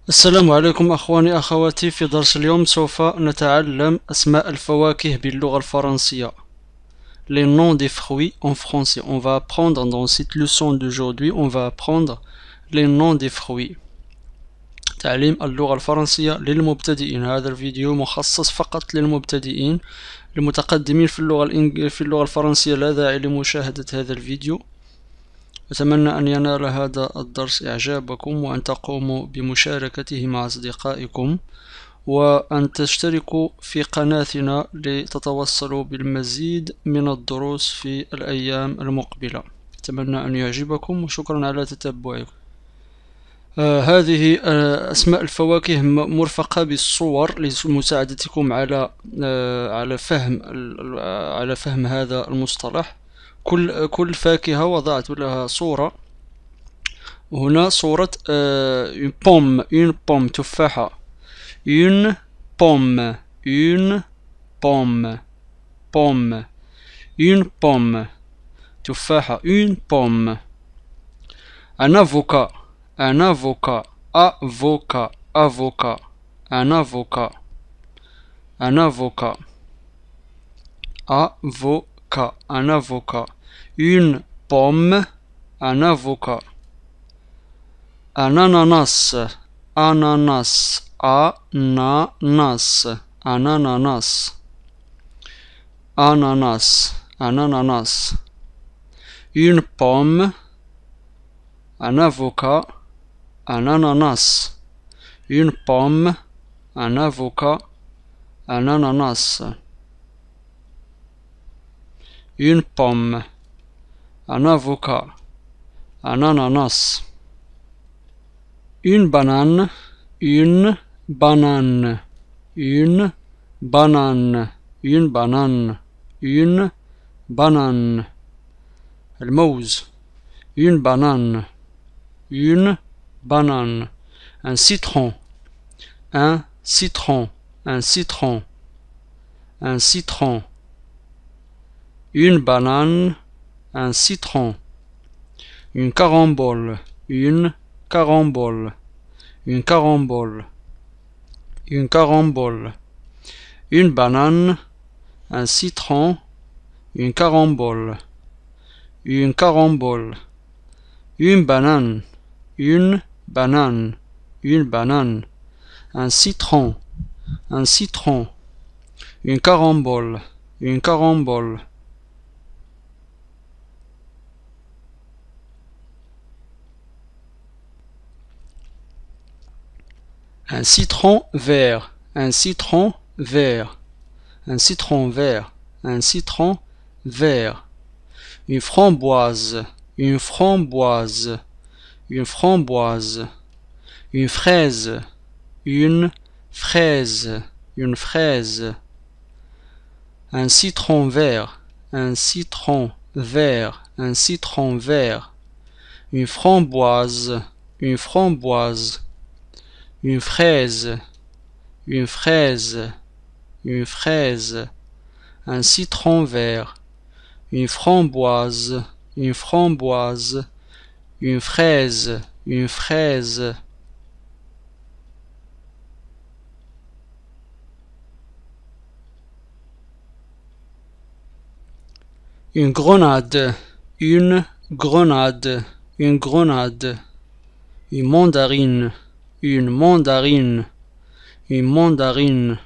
السلام عليكم أخواني أخواتي. في درس اليوم سوف نتعلم أسماء الفواكه باللغة الفرنسية. Les noms des fruits en français. On va apprendre dans cette leçon d'aujourd'hui, on va apprendre les noms des fruits. تعليم اللغة الفرنسية للمبتدئين. هذا الفيديو مخصص فقط للمبتدئين. المتقدمين في اللغة الفرنسية لا داعي لمشاهدة هذا الفيديو. أتمنى أن ينال هذا الدرس إعجابكم وأن تقوموا بمشاركته مع أصدقائكم وأن تشتركوا في قناتنا لتتوصلوا بالمزيد من الدروس في الأيام المقبلة. أتمنى أن يعجبكم وشكرا على تتبعكم. هذه أسماء الفواكه مرفقة بالصور لمساعدتكم على فهم هذا المصطلح. كل فاكهة وضعت لها صورة. هنا صورة une pomme تفاحة. une pomme تفاحة. une pomme. un avocat un avocat. un avocat. une pomme. un avocat. un ananas. un ananas. une pomme. un avocat. un ananas. une pomme. un avocat. un ananas. une pomme. un avocat. un ananas. une banane. une banane. الموز. une banane. un citron. un citron. une banane. un citron. une carambole. une banane. un citron. une carambole. une banane. un citron. une carambole. un citron vert. un citron vert. une framboise. une fraise. un citron vert. une framboise. une fraise. un citron vert. une framboise. une fraise. une grenade. une mandarine.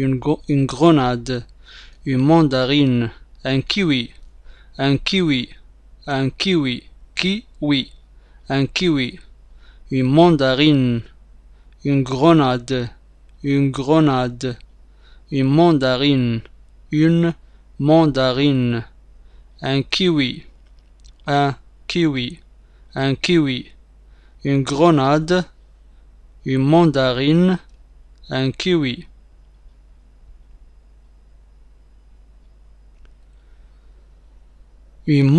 une grenade. une mandarine. un kiwi. un kiwi. une mandarine. une grenade. une mandarine. un kiwi. une grenade. une mandarine. un kiwi. une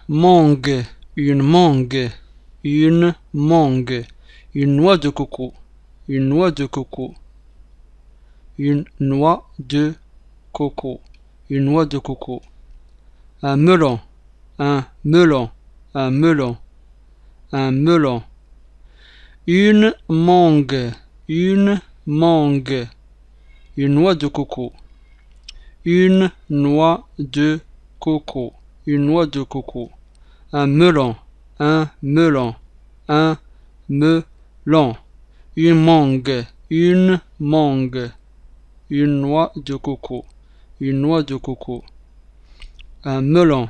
mangue. une noix de coco. une noix de coco. un melon. un melon. un melon. Une mangue, une mangue. Une noix de coco. Une noix de coco. Une noix de coco. Un melon, un melon, un melon. Une mangue, une mangue. Une noix de coco. Une noix de coco. Un melon.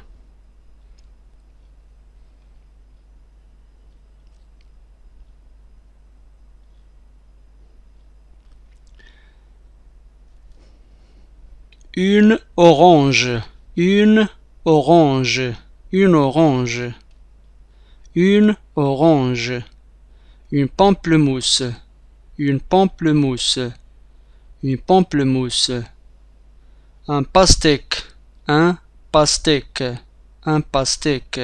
Une orange, une orange, une orange, une orange, une pamplemousse, une pamplemousse, une pamplemousse, un pastèque, un pastèque, un pastèque,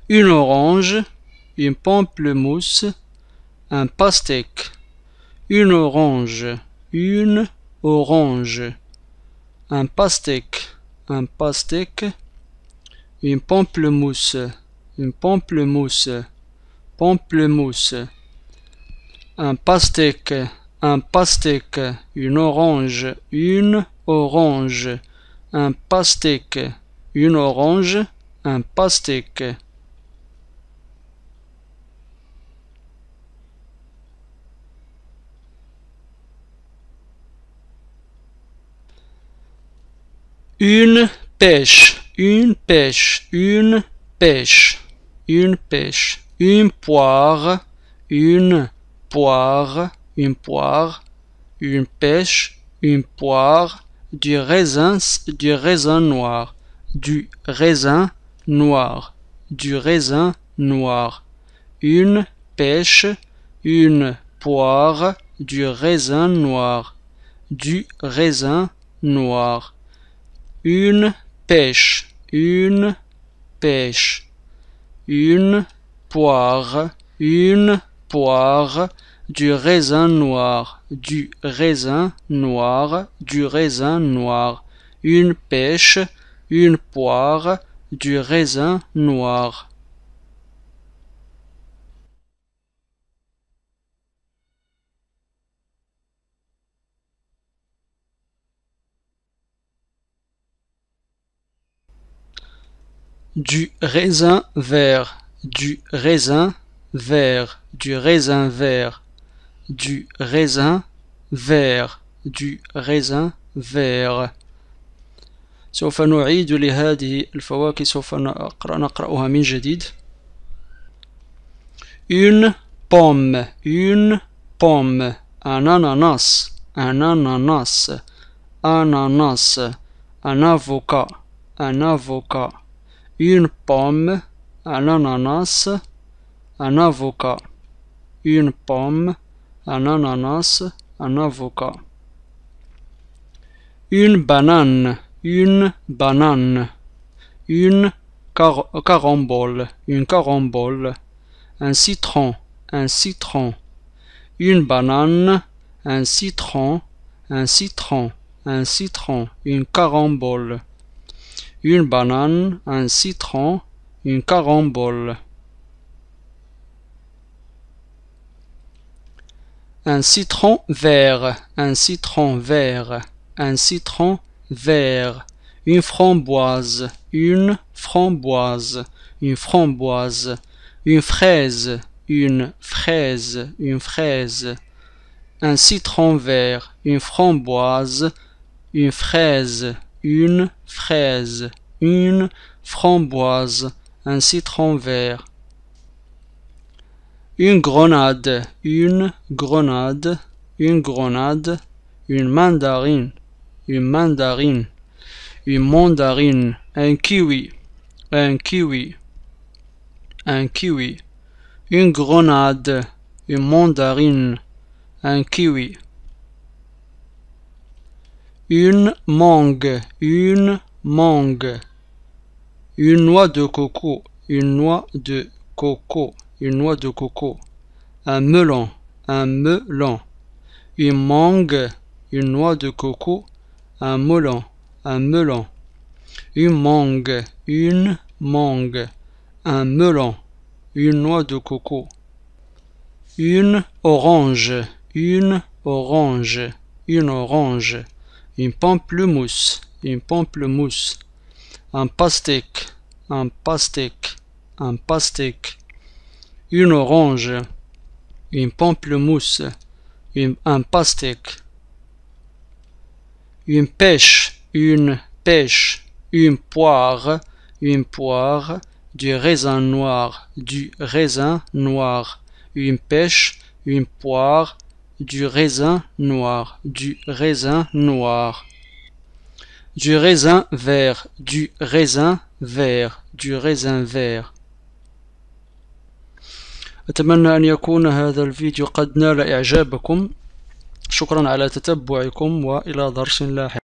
une orange, une pamplemousse, un pastèque, une orange, une orange, un pastèque, une pamplemousse, une pamplemousse, pamplemousse, un pastèque, une orange, un pastèque, une orange, un pastèque. Une pêche, une pêche, une pêche, une pêche, une poire, une poire, une poire, une pêche, une poire, du raisin noir, du raisin noir, du raisin noir, une pêche, une poire, du raisin noir, du raisin noir. Une pêche, une pêche, une poire, du raisin noir, du raisin noir, du raisin noir, une pêche, une poire, du raisin noir. Du raisin vert, du raisin vert, du raisin vert, du raisin vert, du raisin vert. سوف نعيد لهذه الفواكه سوف نقرأها من جديد. Une pomme, une pomme, un ananas, un ananas, ananas, un avocat, un avocat. Une pomme, un ananas, un avocat. Une pomme, un ananas, un avocat. Une banane, une banane. Une carambole, une carambole. Un citron, un citron. Une banane, un citron, un citron, un citron. Une carambole. Une banane, un citron, une carambole. Un citron vert, un citron vert, un citron vert. Une framboise, une framboise, une framboise. Une fraise, une fraise, une fraise. Un citron vert, une framboise, une fraise, une fraise, une framboise, un citron vert. Une grenade, une grenade, une grenade, une mandarine, une mandarine, une mandarine, un kiwi, un kiwi, un kiwi. Une grenade, une mandarine, un kiwi. Une mangue, une mangue. Une noix de coco, une noix de coco, une noix de coco. Un melon, un melon. Une mangue, une noix de coco, un melon, un melon. Une mangue, un melon. une noix de coco. Une orange, une orange, une orange. Une pamplemousse, une pamplemousse. Un pastèque, un pastèque, un pastèque. Une orange, une pamplemousse, un pastèque. Une pêche, une pêche. Une poire, une poire. Du raisin noir, du raisin noir. Une pêche, une poire. Du raisin noir, du raisin noir. Du raisin vert, du raisin vert, du raisin vert. أتمنى أن يكون هذا الفيديو قد نال إعجابكم. شكرا على تتبعكم وإلى درس لاحق.